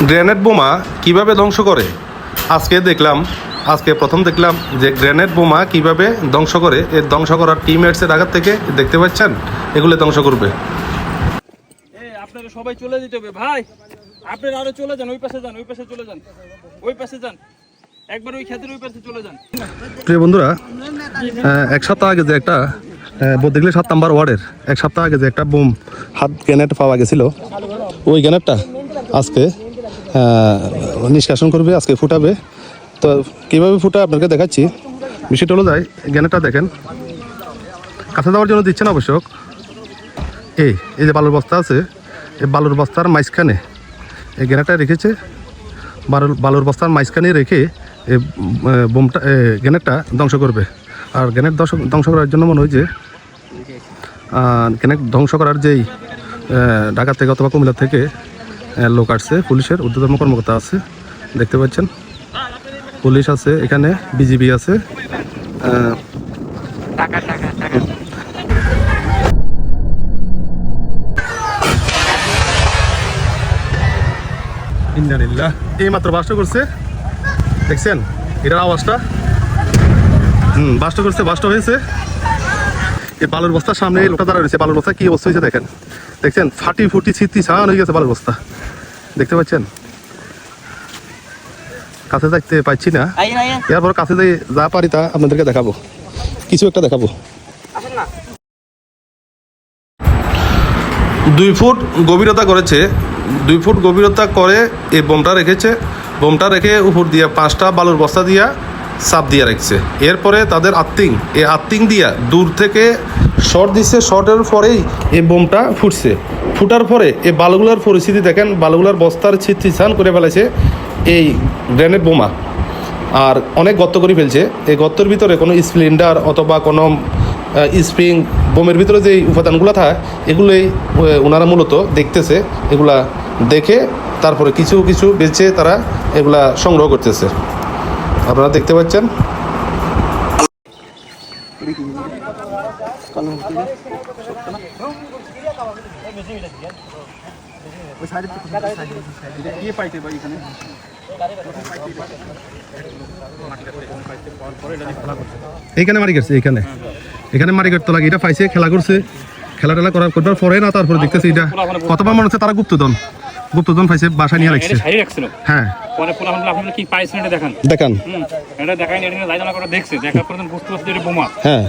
Grenade বোমা কিভাবে ধ্বংস করে আজকে প্রথম দেখলাম যে গ্রেনেড বোমা কিভাবে ধ্বংস করে। এর ধ্বংস করার টিমমেটসের আঘাত থেকে দেখতে পাচ্ছেন এগুলো ধ্বংস করবে। আপনারা সবাই চলে যেতে হবে ভাই, আপনারা আরো চলে যান, ওই পাশে যান, ওই পাশে চলে যান, ওই পাশে যান, একবার ওই ক্ষেতের ওই পাশে চলে যান। প্রিয় বন্ধুরা, এক সপ্তাহ আগে যে একটা বদিগলি 7 নম্বর ওয়ার্ডের এক সপ্তাহ আগে যে একটা বোম হাত গ্রেনেড পাওয়া গেছিল, ওই গ্রেনেডটা আজকে নিষ্কাশন করবে, আজকে ফুটাবে। তো কীভাবে ফুটায় আপনাকে দেখাচ্ছি। বিষয়টা হলো যায়, গ্রেনেডটা দেখেন কাছে দেওয়ার জন্য দিচ্ছে না অবশ্য। এই যে বালুর বস্তা আছে, এই বালুর বস্তার মাঝখানে এই গ্রেনেডটা রেখেছে। বালুর বস্তার মাঝখানে রেখে এই বোমটা গ্রেনেডটা ধ্বংস করবে। আর গ্রেনেড ধ্বংস করার জন্য মনে হয় যে গ্রেনেড ধ্বংস করার যেই ঢাকা থেকে অথবা কুমিল্লা থেকে লোক আসছে, পুলিশের ঊর্ধ্বতন কর্মকর্তা আছে, দেখতে পাচ্ছেন পুলিশ আছে এখানে, বিজিবি আছে। এই মাত্র বাস্ট করছে, দেখছেন এটার আওয়াজটা। বাস্ট হয়েছে। এই বালুর বস্তার সামনে লোকটা দাঁড়া রয়েছে। বালুর বস্তা কি অবস্থা হয়েছে দেখছেন ফাটি ফুটি ছিটি ছান হয়ে গেছে বালুর বস্তা, দেখতে পাচ্ছেন। কাছে দেখতে পাচ্ছি না, এরপর কাছে যাই যা পারি তা আপনাদেরকে দেখাবো, কিছু একটা দেখাবো। 2 ফুট গভীরতা করেছে, 2 ফুট গভীরতা করে এই বোমটা রেখেছে। বোমটা রেখে উপর দিয়ে 5টা বালুর বস্তা দিয়া চাপ দিয়ে রাখছে। এরপরে তাদের আত্মিং দিয়া দূর থেকে শর্ট দিচ্ছে। শর্টের পরেই এই বোমটা ফুটছে। ফুটার পরে এই বালুগুলার পরিস্থিতি দেখেন, বালুগুলার বস্তার ছিটছিটান করে ফেলেছে এই গ্রেনেড বোমা। আর অনেক গর্ত করে ফেলছে। এই গর্তের ভিতরে কোনো স্প্লিন্ডার অথবা কোনো স্প্রিং বোমের ভিতরে যে উপাদানগুলো থাকে এগুলোই ওনারা মূলত দেখতেছে। এগুলা দেখে তারপরে কিছু কিছু বেছে তারা এগুলা সংগ্রহ করতেছে, আপনারা দেখতে পাচ্ছেন। এইখানে মারি কাটছে, এখানে মারি কাটতে লাগে। এটা পাইছে, খেলা করছে, খেলা টেলা করবার পরে না, তারপরে দেখতেছে এটা কতবার মনে হচ্ছে তারা গুপ্তধন পাইছে, বাসায় নিয়ে রাখছে। হ্যাঁ, দেখান এটা দেখাই, এটা লাইট করে দেখছে, দেখার পর বুঝতে পারছে যে এটা বোমা। হ্যাঁ।